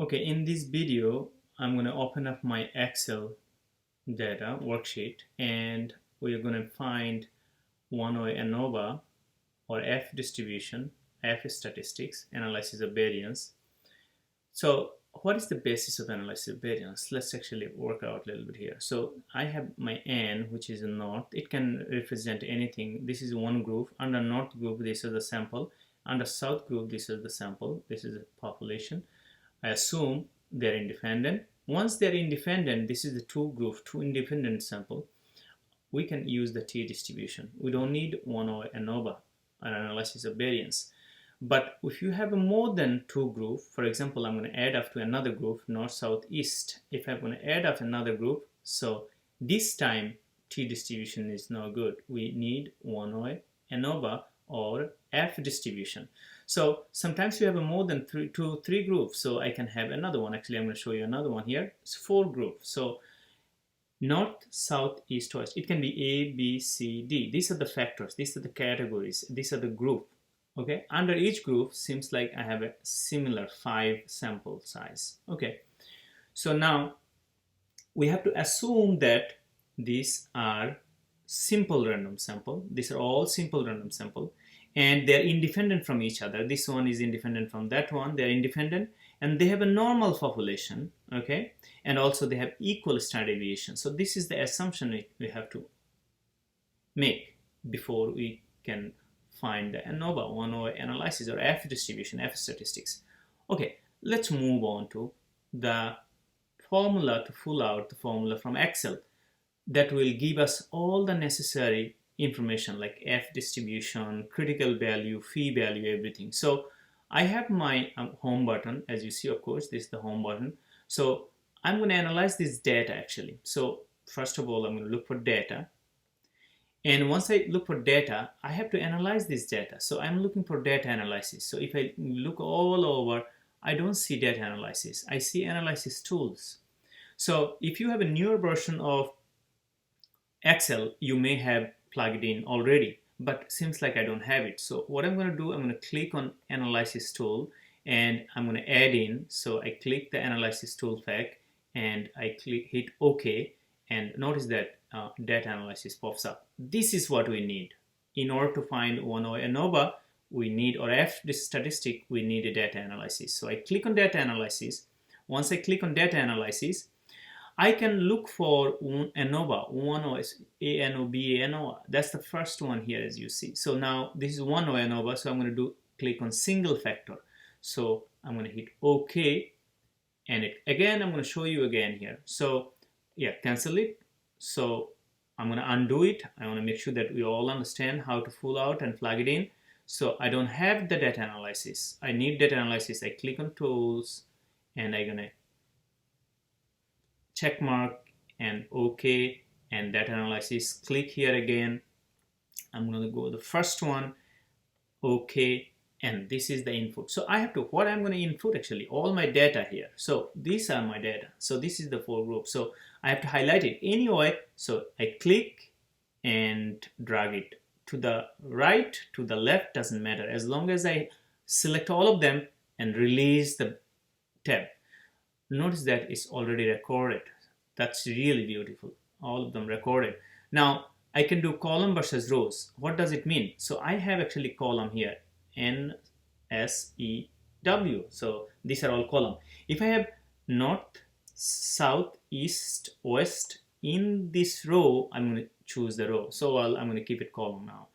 Okay, in this video, I'm going to open up my Excel data worksheet and we're going to find one way ANOVA or F distribution, F statistics, analysis of variance. So what is the basis of analysis of variance? Let's actually work out a little bit here. So I have my N, which is in north. It can represent anything. This is one group. Under north group, this is the sample. Under south group, this is the sample. This is the population. I assume they're independent. Once they're independent, this is the two group, two independent sample. We can use the T distribution. We don't need one or ANOVA, an analysis of variance. But if you have more than two group, for example, I'm going to add up to another group, north, south, east. If I'm going to add up another group, so this time T distribution is no good. We need one way ANOVA or F distribution. So sometimes you have more than three groups. So I can have another one. Actually, I'm going to show you another one here. It's four groups. So north, south, east, west. It can be A, B, C, D. These are the factors. These are the categories. These are the group. Okay. Under each group, seems like I have a similar 5 sample size. Okay. So now we have to assume that these are simple random sample. These are all simple random sample. And they're independent from each other. This one is independent from that one. They're independent and they have a normal population, okay? And also they have equal standard deviation. So this is the assumption we have to make before we can find the ANOVA, one-way analysis, or F distribution, F statistics. Okay, let's move on to the formula to pull out the formula from Excel that will give us all the necessary information like F distribution, critical value, P-value, everything. So I have my home button. As you see, of course, this is the home button. So I'm going to analyze this data actually. So first of all, I'm going to look for data. And once I look for data, I have to analyze this data. So I'm looking for data analysis. So if I look all over, I don't see data analysis. I see analysis tools. So if you have a newer version of Excel, you may have plugged in already, but seems like I don't have it. So what I'm going to do, I'm going to click on analysis tool and I'm going to add in. So I click the analysis tool pack and I hit OK, and notice that data analysis pops up. This is what we need. In order to find one or ANOVA, we need, or F statistic, we need a data analysis. So I click on data analysis. Once I click on data analysis, I can look for ANOVA, one or ANOVA, ANOVA. That's the first one here, as you see. So now this is one or ANOVA, so I'm going to click on single factor. So I'm going to hit OK, and again I'm going to show you again here. So yeah, cancel it. So I'm going to undo it. I want to make sure that we all understand how to pull out and plug it in. So I don't have the data analysis. I need data analysis. I click on tools and I'm going to check mark and OK, and data analysis. Click here again. I'm going to go the first one, OK, and this is the input. So I have to, what I'm going to input actually, all my data here. So these are my data. So this is the 4 groups. So I have to highlight it anyway. So I click and drag it to the right, to the left, doesn't matter. As long as I select all of them and release the tab. Notice that it's already recorded. That's really beautiful. All of them recorded. Now I can do column versus rows. What does it mean? So I have actually column here, N, S, E, W. So these are all column. If I have north, south, east, west in this row, I'm going to choose the row. So I'm going to keep it column now.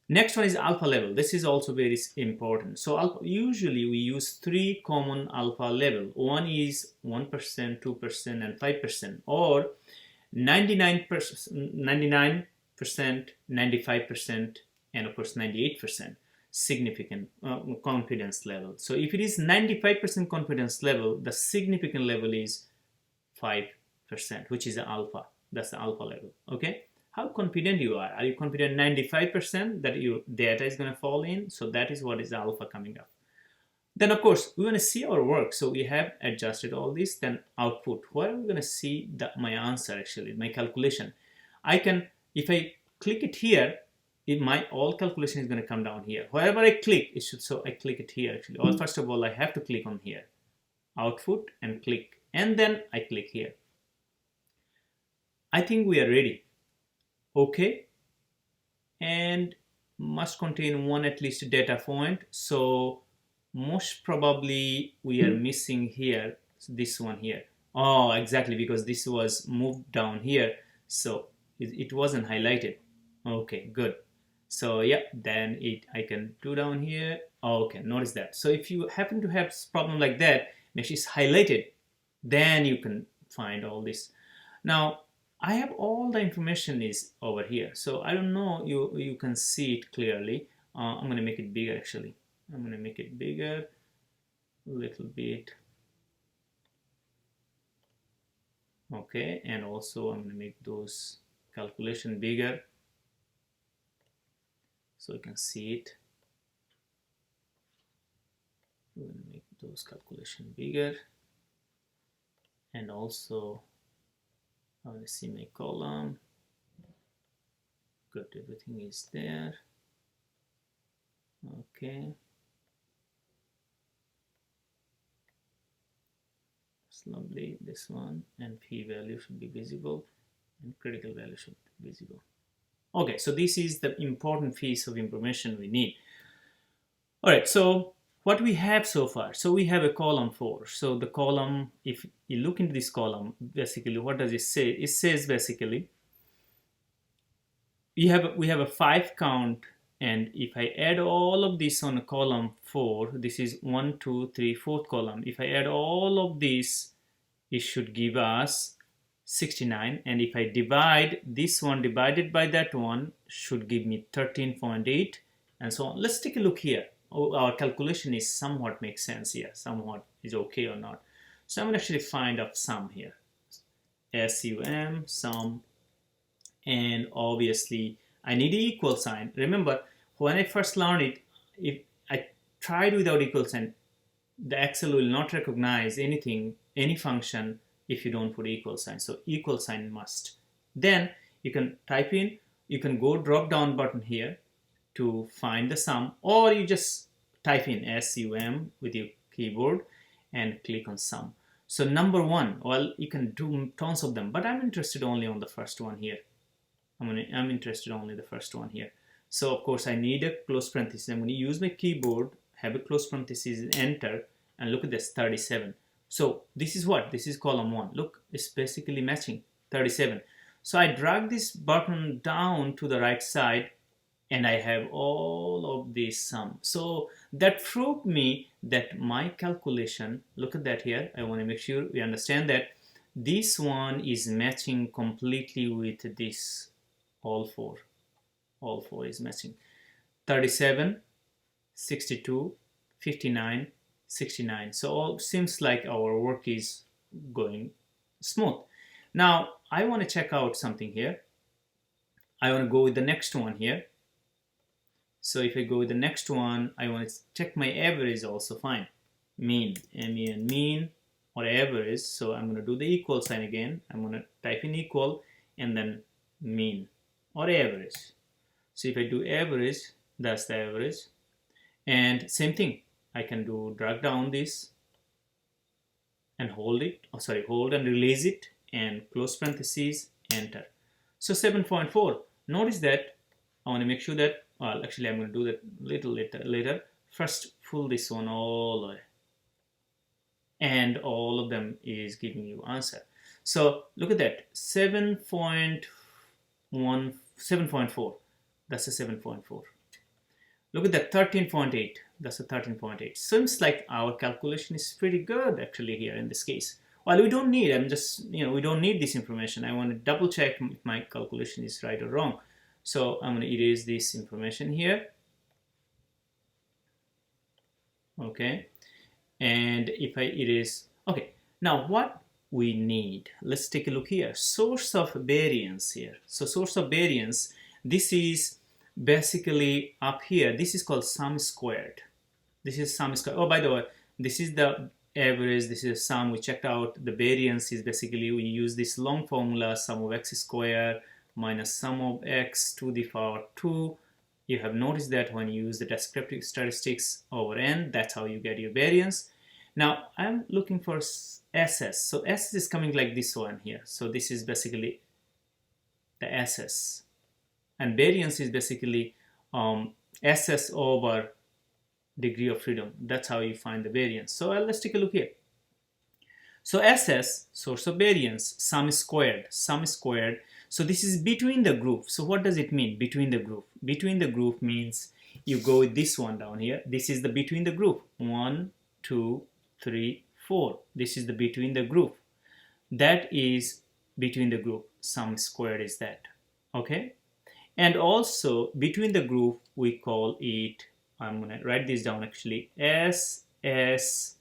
Next one is alpha level. This is also very important. So alpha, usually we use 3 common alpha level. One is 1%, 2%, and 5%, or 99%, 95%, and of course 98% significant confidence level. So if it is 95% confidence level, the significant level is 5%, which is the alpha. That's the alpha level. Okay. How confident you are? Are you confident 95% that your data is going to fall in? So that is what is alpha coming up. Then of course we want to see our work. So we have adjusted all this. Then output. Where are we going to see my answer actually, my calculation? I can, if I click it here, my all calculation is going to come down here. Wherever I click, it should. So I click it here actually. Or first of all, I have to click on here. output and click, and then I click here. I think we are ready. Okay, and must contain one at least data point, so most probably we are missing here this one here. Oh, exactly, because this was moved down here, so it wasn't highlighted. Okay, good. So yeah, then I can do down here. Oh, okay, notice that. So if you happen to have problem like that, mesh is highlighted, then you can find all this. Now I have all the information is over here, so I don't know you can see it clearly. I'm gonna make it bigger actually. I'm gonna make it bigger a little bit. Okay, and also I'm gonna make those calculation bigger so you can see it. I'm gonna make those calculation bigger, and also I want to see my column. Good, everything is there. Okay, that's lovely. This one, and p-value should be visible, and critical value should be visible. Okay, so this is the important piece of information we need. All right, so what we have so far, so we have a column 4. So the column, if you look into this column, basically what does it say? It says basically we have a 5 count, and if I add all of this on a column 4, this is 1, 2, 3, 4th column. If I add all of this, it should give us 69, and if I divide this one divided by that one, should give me 13.8, and so on. Let's take a look here. Our calculation is somewhat makes sense here, somewhat is okay or not. So I'm going to actually find a sum here. SUM, sum, and obviously I need an equal sign. Remember, when I first learned it, if I tried without equal sign, the Excel will not recognize anything, any function, if you don't put equal sign. So equal sign must. Then you can type in, you can go drop down button here to find the sum, or you just type in SUM with your keyboard and click on sum. So number 1, well, you can do tons of them, but I'm interested only on the first one here. I'm interested only the first one here. So of course I need a close parenthesis. I'm going to use my keyboard, have a close parenthesis, enter, and look at this, 37. So this is what? This is column 1. Look, it's basically matching 37. So I drag this button down to the right side, and I have all of these sum. So that proved me that my calculation, look at that here, I want to make sure we understand that this one is matching completely with this, all four is matching. 37, 62, 59, 69. So all seems like our work is going smooth. Now I want to check out something here. I want to go with the next one here. So if I go with the next one, I want to check my average also fine. Mean, MEN, mean or average. So I'm going to do the equal sign again. I'm going to type in equal and then mean or average. So if I do average, that's the average. And same thing, I can do drag down this and hold it, hold and release it and close parentheses, enter. So 7.4. Notice that I want to make sure that, well, actually I'm going to do that little later. First, pull this one all the way. And all of them is giving you answer. So look at that, 7.4. That's a 7.4. Look at that, 13.8. That's a 13.8. Seems like our calculation is pretty good actually here in this case. Well, we don't need, we don't need this information. I want to double check if my calculation is right or wrong. So I'm going to erase this information here. Okay. And if I erase, okay. Now what we need, let's take a look here. Source of variance here. So source of variance, this is basically up here. This is called sum squared. This is sum squared. Oh, by the way, this is the average. This is sum we checked out. The variance is basically we use this long formula, sum of x squared minus sum of x to the power 2. You have noticed that when you use the descriptive statistics over n, that's how you get your variance. Now I'm looking for SS. So SS is coming like this one here. So this is basically the SS. And variance is basically SS over degree of freedom. That's how you find the variance. So let's take a look here. So SS, source of variance, sum squared, sum squared. So this is between the group. So what does it mean, between the group? Between the group means you go with this one down here. This is the between the group. 1, 2, 3, 4. This is the between the group. That is between the group. Sum squared is that. Okay? And also between the group we call it, I'm going to write this down actually, SSTR.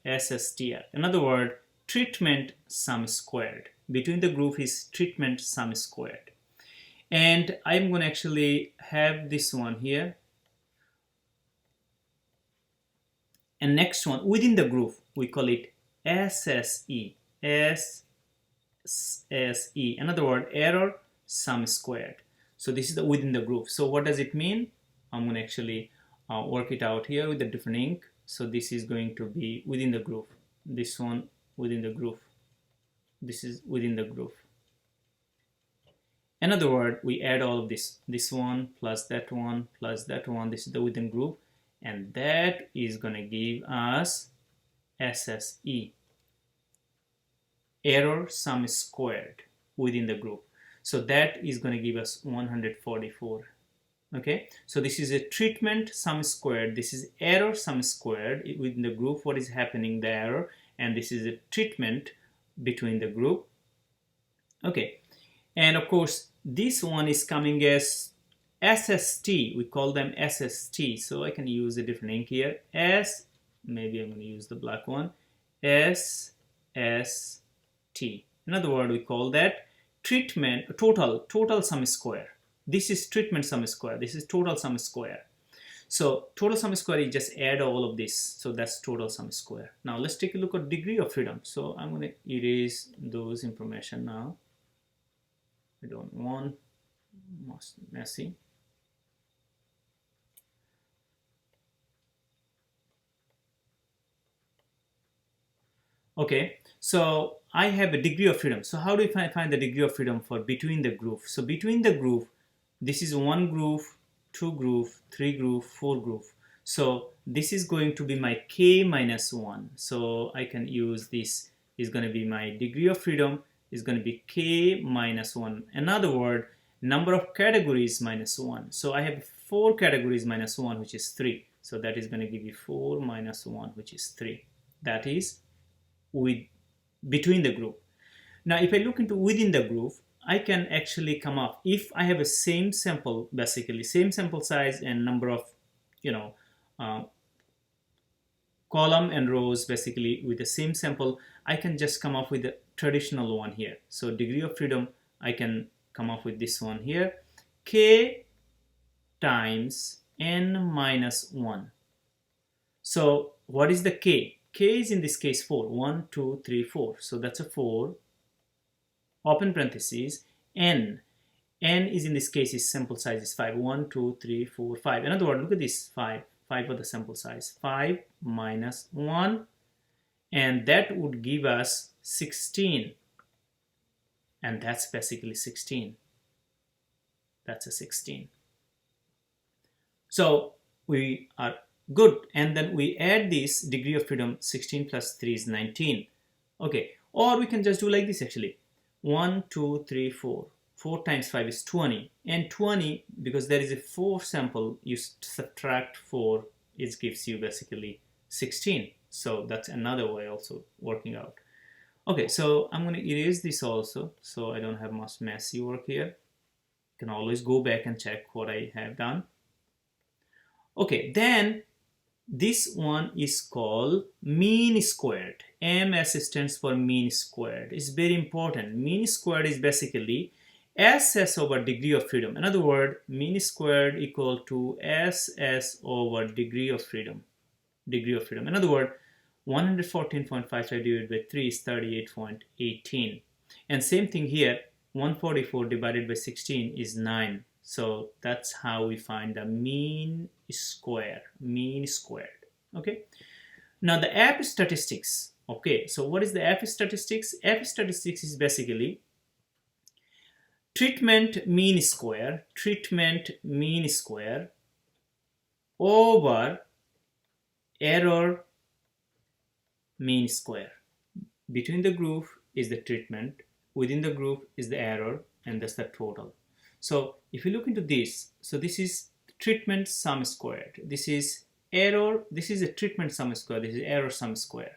SSTR. In other words, treatment sum squared. Between the group is treatment sum squared. And I'm going to actually have this one here. And next one, within the group, we call it SSE. SSE. In other words, error sum squared. So this is the within the group. So what does it mean? I'm going to actually work it out here with a different ink. So this is going to be within the group. This one within the group. This is within the group. In other words, we add all of this. This one plus that one plus that one. This is the within group. And that is going to give us SSE. Error sum squared within the group. So that is going to give us 144. Okay, so this is a treatment sum squared. This is error sum squared within the group. What is happening, the error, and this is a treatment between the group. Okay, and of course this one is coming as SST. We call them SST. So I can use a different ink here. Maybe I'm going to use the black one. SST. In other words, we call that treatment total sum square. This is treatment sum square. This is total sum square. So total sum square, you just add all of this. So that's total sum square. Now let's take a look at degree of freedom. So I'm going to erase those information now. I don't want messy. Okay, so I have a degree of freedom. So how do I find the degree of freedom for between the group? So between the group, this is one group, two group, three group, four group. So this is going to be my k minus 1. So I can use this, is going to be my degree of freedom is going to be k minus 1. In other words, number of categories minus 1. So I have 4 categories minus 1, which is 3. So that is going to give you 4 minus 1, which is 3. That is with between the group. Now if I look into within the group, I can actually come up, if I have a same sample, basically same sample size and number of, column and rows basically with the same sample, I can just come up with the traditional one here. So degree of freedom, I can come up with this one here, k times n minus 1. So what is the k? K is in this case 4. 1, 2, 3, 4. So that's a 4. Open parentheses. N. N is in this case is sample size is 5. 1, 2, 3, 4, 5. In other words, look at this 5. 5 for the sample size. 5 minus 1. And that would give us 16. And that's basically 16. That's a 16. So we are good. And then we add this degree of freedom. 16 plus 3 is 19. Okay. Or we can just do like this actually. 1, 2, 3, 4. 4 times 5 is 20. And 20, because there is a 4 sample, you subtract 4, it gives you basically 16. So that's another way also working out. Okay, so I'm going to erase this also, so I don't have much messy work here. You can always go back and check what I have done. Okay, then this one is called mean squared. MS stands for mean squared. It's very important. Mean squared is basically SS over degree of freedom. In other words, mean squared equal to SS over degree of freedom. Degree of freedom. In other words, 114.55 divided by 3 is 38.18. And same thing here, 144 divided by 16 is 9. So that's how we find the mean square, mean squared. Okay. Now the F statistics. Okay, so what is the F statistics? F statistics is basically treatment mean square over error mean square. Between the group is the treatment, within the group is the error, and that's the total. So if you look into this, so this is treatment sum squared, this is error, this is a treatment sum squared, this is error sum squared.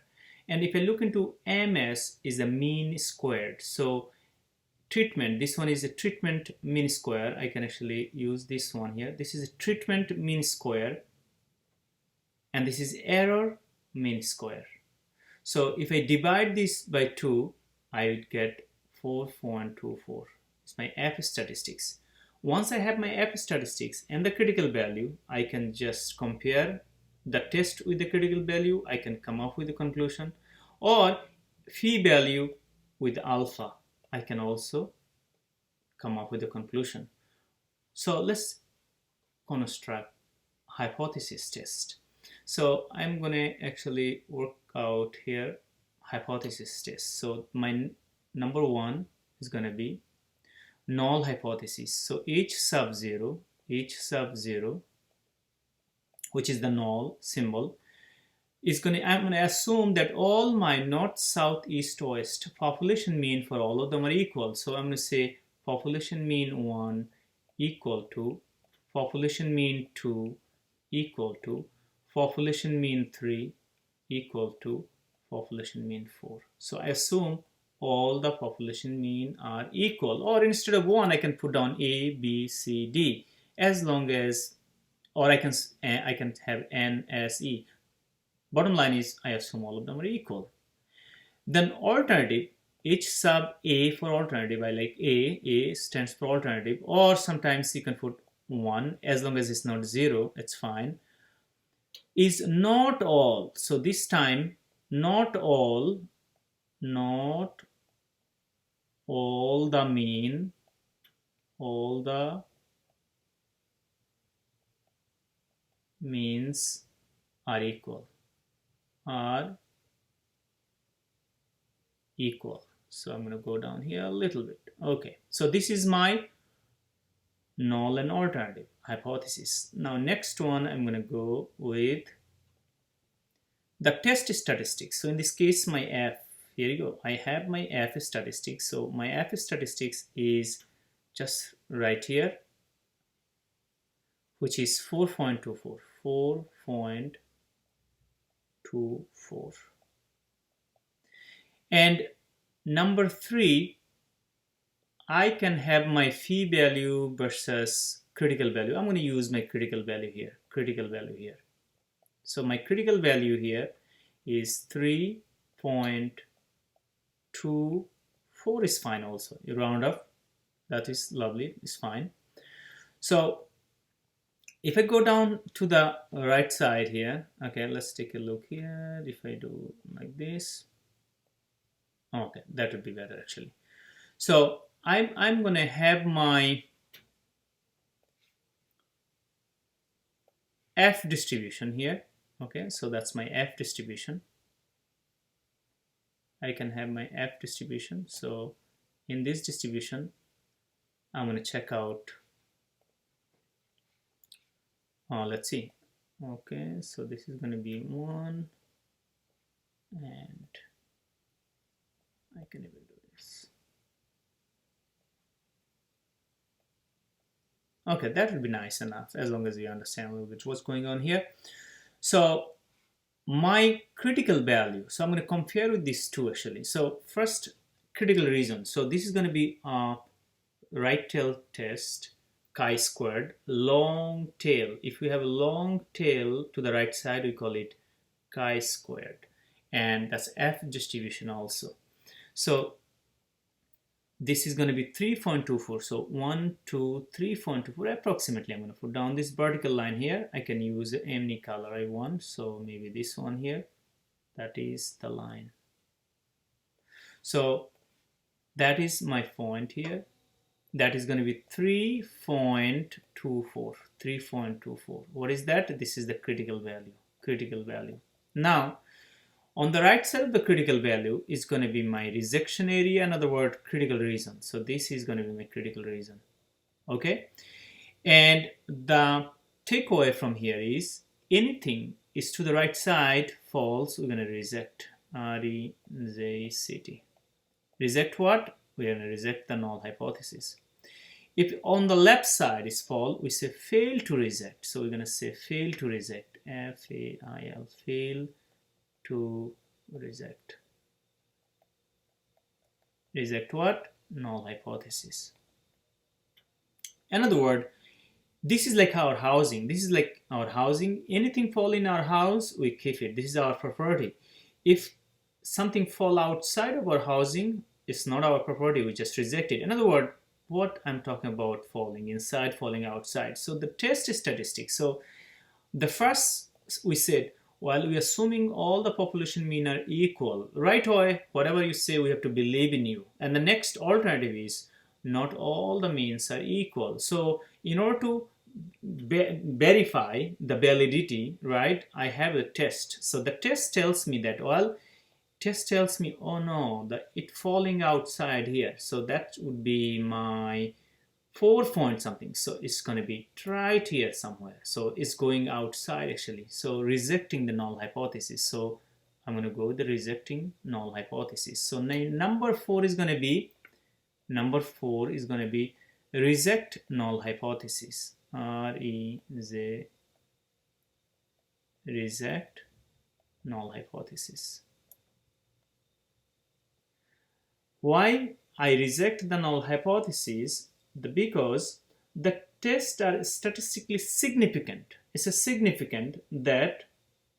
And if I look into MS is the mean squared. So treatment, this one is a treatment mean square. I can actually use this one here. This is a treatment mean square, and this is error mean square. So if I divide this by 2, I would get 4.24. It's my F statistics. Once I have my F statistics and the critical value, I can just compare the test with the critical value. I can come up with a conclusion, or phi value with alpha. I can also come up with a conclusion. So let's construct hypothesis test. So I'm going to actually work out here hypothesis test. So my number 1 is going to be null hypothesis. So each sub 0, which is the null symbol, is I'm going to assume that all my north, south, east, west population mean for all of them are equal. So I'm going to say population mean 1 equal to population mean 2 equal to population mean 3 equal to population mean 4. So I assume all the population mean are equal, or instead of 1 I can put down A, B, C, D, as long as, or I can have N, S, E. Bottom line is I assume all of them are equal. Then alternative, each sub A for alternative, I like A stands for alternative, or sometimes you can put 1, as long as it's not 0, it's fine, is not all. So this time not all the means are equal. So I'm going to go down here a little bit. Okay, so this is my null and alternative hypothesis. Now next one I'm going to go with the test statistics. So in this case my F, here you go, I have my F statistics. So my F statistics is just right here, which is 4.24. And number 3, I can have my phi value versus critical value. I'm going to use my critical value here. So my critical value here is 3.24 is fine also. You round up, that is lovely, it's fine. So if I go down to the right side here, okay, let's take a look here. If I do like this, okay, that would be better actually. So I'm going to have my F distribution here. Okay, so that's my F distribution. I can have my F distribution. So in this distribution, I'm going to check out, let's see. Okay, so this is going to be 1, and I can even do this. Okay, that would be nice enough, as long as you understand a little bit what's going on here. So my critical value, so I'm going to compare with these two actually. So first, critical region. So this is going to be right tail test, chi-squared, long tail. If we have a long tail to the right side, we call it chi-squared, and that's F distribution also. So this is going to be 3.24. So 1, 2, 3.24 approximately. I'm going to put down this vertical line here. I can use any color I want. So maybe this one here. That is the line. So that is my point here. That is going to be 3.24. What is that? This is the critical value. Now On the right side of the critical value is going to be my rejection area, in other words, critical region. So this is going to be my critical region. Okay, and the takeaway from here is anything is to the right side false, we're going to reject. R-E-J-C-T. Reject what? We're going to reject the null hypothesis. If on the left side is false, we say fail to reject. So we're going to say fail to reject. F-A-I-L, fail to reject. Reject what? Null hypothesis. In other words, this is like our housing. This is like our housing. Anything fall in our house, we keep it. This is our property. If something fall outside of our housing, it's not our property. We just reject it. In other words, what I'm talking about falling inside, falling outside. So the test statistics. So the first we said, while we are assuming all the population mean are equal, right away, whatever you say, we have to believe in you. And the next alternative is not all the means are equal. So in order to verify the validity, right, I have a test. So the test tells me that, well, test tells me, oh no, it falling outside here. So that would be my 4 point something. So it's going to be right here somewhere. So it's going outside actually. So rejecting the null hypothesis. So I'm going to go with the rejecting null hypothesis. So number 4 is going to be reject null hypothesis. R-E-Z, reject null hypothesis. Why I reject the null hypothesis? Because the tests are statistically significant. It's a significant that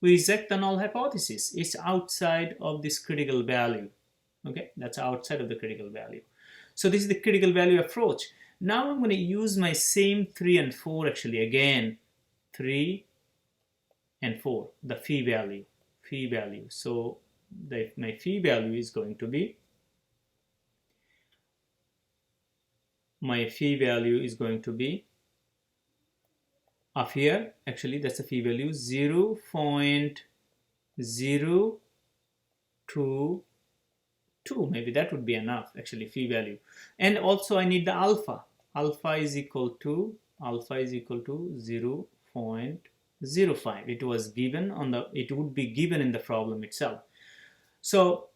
we reject the null hypothesis. It's outside of this critical value. Okay, that's outside of the critical value. So this is the critical value approach. Now I'm going to use my same 3 and 4 actually again. 3 and 4, the phi value. So my phi value is going to be, up here, actually that's the phi value 0.022. Maybe that would be enough actually, phi value. And also I need the alpha. Alpha is equal to 0.05. It was given it would be given in the problem itself. So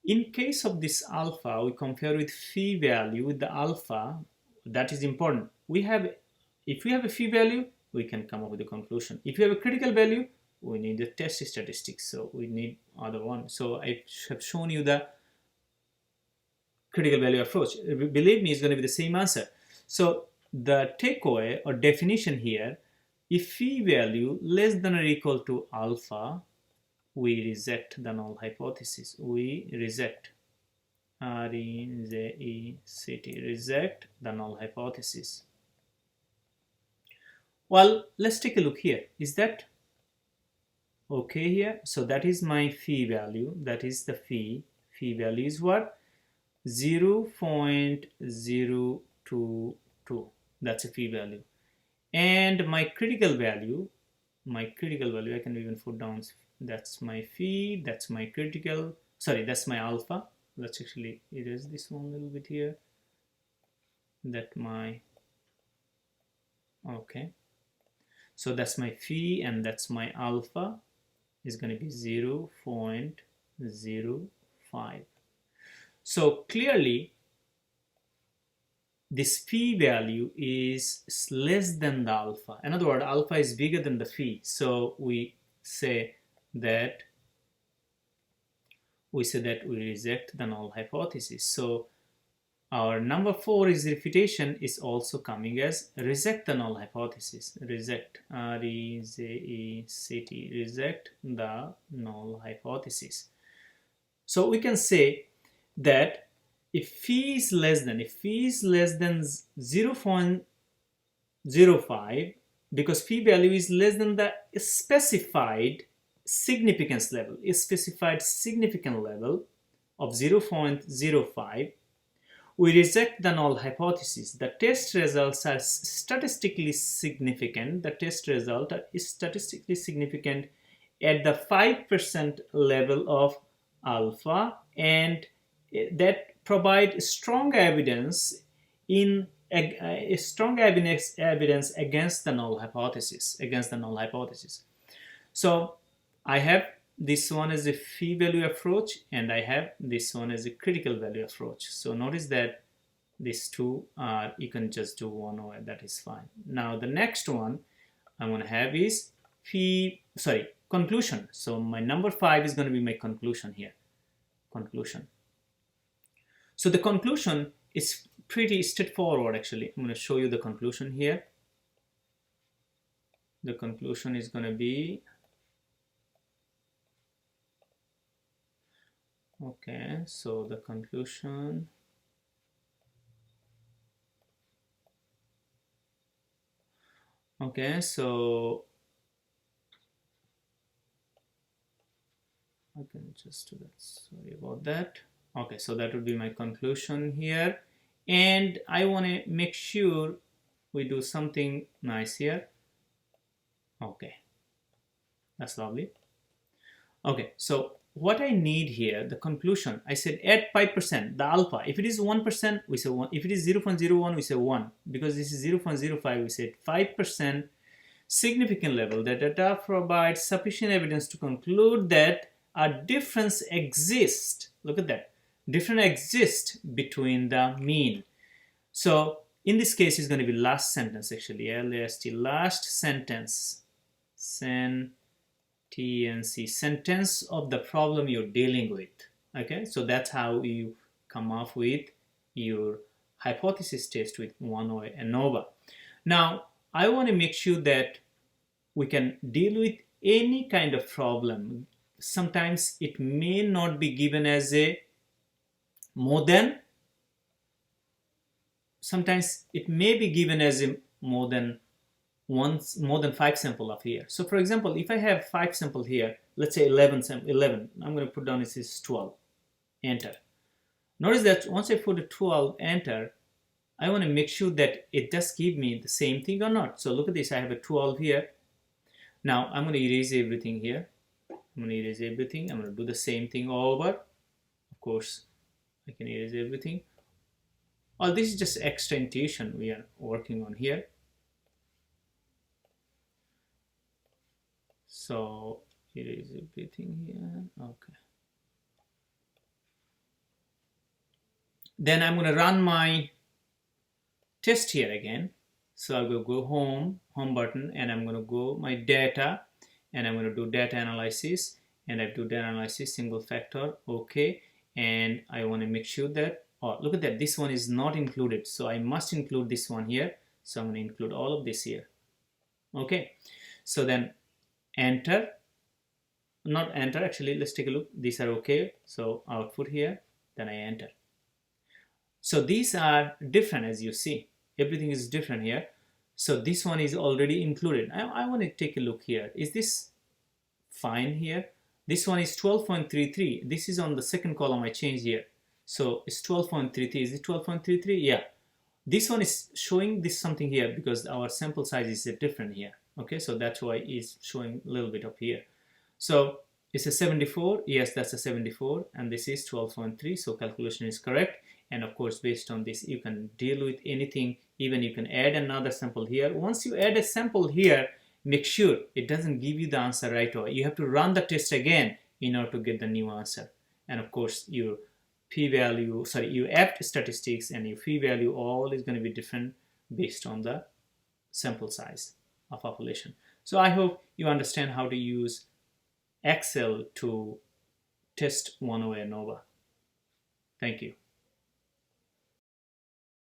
in case of this alpha, we compare with phi value with the alpha. That is important. If we have a phi value, we can come up with a conclusion. If you have a critical value, we need the test statistics. So we need other one. So I have shown you the critical value approach. Believe me, it's going to be the same answer. So the takeaway or definition here, if phi value less than or equal to alpha, we reject the null hypothesis. We reject. R-E-J-E-C-T. Reject the null hypothesis. Well, let's take a look here. Is that okay here? So that is my phi value. That is the phi. Phi value is what? 0.022. That's a phi value. And my critical value, I can even put down, that's my phi, that's my critical, sorry, that's my alpha. Let's actually erase this one a little bit here. Okay. So that's my phi and that's my alpha is going to be 0.05. So clearly this phi value is less than the alpha. In other words, alpha is bigger than the phi. So we say that we reject the null hypothesis. So our number 4 is refutation is also coming as reject the null hypothesis. Reject, R-E-J-E-C-T, reject the null hypothesis. So we can say that if phi is less than 0.05, because phi value is less than the specified significance level, a specified significant level of 0.05, we reject the null hypothesis. The test results are statistically significant. The test result is statistically significant at the 5% level of alpha, and that provide strong evidence in a strong evidence against the null hypothesis. So I have this one as a p-value approach, and I have this one as a critical value approach. So notice that these two are, you can just do one over, that is fine. Now the next one I'm going to have is conclusion. So my number 5 is going to be my conclusion here. Conclusion. So the conclusion is pretty straightforward actually. I'm going to show you the conclusion here. The conclusion is going to be, okay, so the conclusion, okay, so I can just do that, sorry about that. Okay, so that would be my conclusion here, and I want to make sure we do something nice here. Okay, that's lovely. Okay, so what I need here, the conclusion, I said at 5%, the alpha, if it is 1%, we say 1. If it is 0.01, we say 1. Because this is 0.05, we said 5% significant level. The data provides sufficient evidence to conclude that a difference exists. Look at that. Difference exists between the mean. So in this case, it's going to be last sentence actually. Last sentence. Sentence of the problem you're dealing with. Okay, so that's how you come up with your hypothesis test with 101 ANOVA. Now I want to make sure that we can deal with any kind of problem. Sometimes it may not be given as a more than, sometimes it may be given as a more than 5 sample of here. So for example, if I have 5 sample here, let's say 11, I'm going to put down this is 12, enter. Notice that once I put a 12, enter, I want to make sure that it does give me the same thing or not. So look at this, I have a 12 here. Now I'm going to erase everything here. I'm going to erase everything. I'm going to do the same thing over. Of course, I can erase everything. Oh, this is just extra intuition we are working on here. So erase everything here. Okay. Then I'm going to run my test here again. So I'll go home button, and I'm going to go my data, and I'm going to do data analysis, and I do data analysis single factor. Okay, and I want to make sure that, oh, look at that, this one is not included, so I must include this one here. So I'm going to include all of this here. Okay, so then enter, not enter actually, let's take a look. These are okay, so output here, then I enter. So these are different, as you see, everything is different here. So this one is already included. I want to take a look here. Is this fine here? This one is 12.33. This is on the second column, I changed here. So it's 12.33. Is it 12.33? Yeah. This one is showing this something here because our sample size is different here. Okay, so that's why it's showing a little bit up here. So it's a 74. Yes, that's a 74. And this is 12.3. So calculation is correct. And of course, based on this, you can deal with anything. Even you can add another sample here. Once you add a sample here, make sure it doesn't give you the answer right away. You have to run the test again in order to get the new answer. And of course, your p-value, your F-statistics and your p-value all is going to be different based on the sample size of population. So I hope you understand how to use Excel to test 101 ANOVA. Thank you.